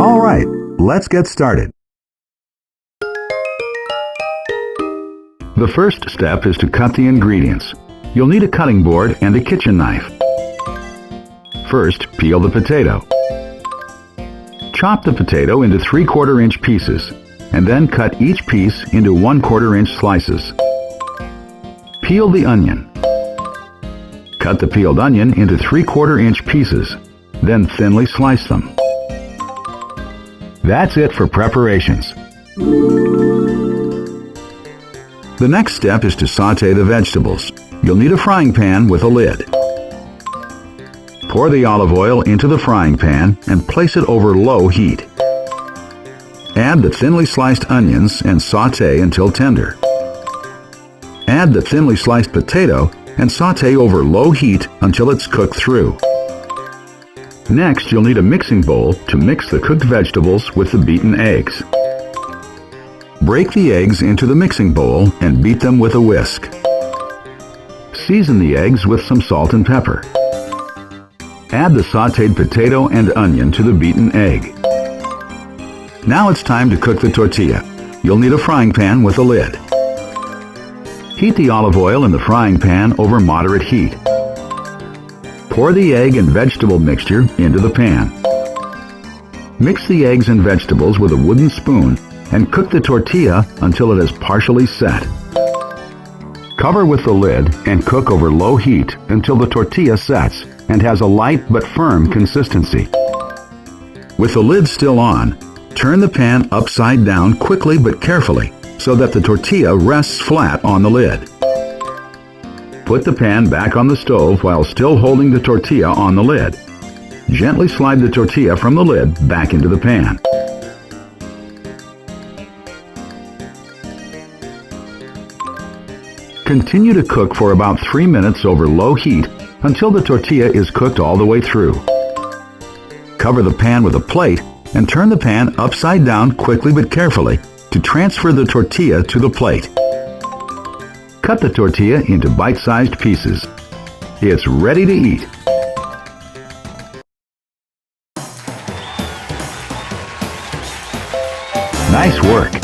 All right, let's get started. The first step is to cut the ingredients. You'll need a cutting board and a kitchen knife. First, peel the potato. Chop the potato into 3/4 inch pieces, and then cut each piece into 1/4 inch slices. Peel the onion. Cut the peeled onion into 3/4 inch pieces, then thinly slice them. That's it for preparations. The next step is to sauté the vegetables. You'll need a frying pan with a lid. Pour the olive oil into the frying pan and place it over low heat. Add the thinly sliced onions and sauté until tender. Add the thinly sliced potato and sauté over low heat until it's cooked through. Next, you'll need a mixing bowl to mix the cooked vegetables with the beaten eggs. Break the eggs into the mixing bowl and beat them with a whisk. Season the eggs with some salt and pepper. Add the sautéed potato and onion to the beaten egg. Now it's time to cook the tortilla. You'll need a frying pan with a lid. Heat the olive oil in the frying pan over moderate heat. Pour the egg and vegetable mixture into the pan. Mix the eggs and vegetables with a wooden spoon and cook the tortilla until it is partially set. Cover with the lid and cook over low heat until the tortilla sets and has a light but firm consistency. With the lid still on, turn the pan upside down quickly but carefully so that the tortilla rests flat on the lid. Put the pan back on the stove while still holding the tortilla on the lid. Gently slide the tortilla from the lid back into the pan. Continue to cook for about 3 minutes over low heat until the tortilla is cooked all the way through. Cover the pan with a plate and turn the pan upside down quickly but carefully to transfer the tortilla to the plate. Cut the tortilla into bite-sized pieces. It's ready to eat. Nice work!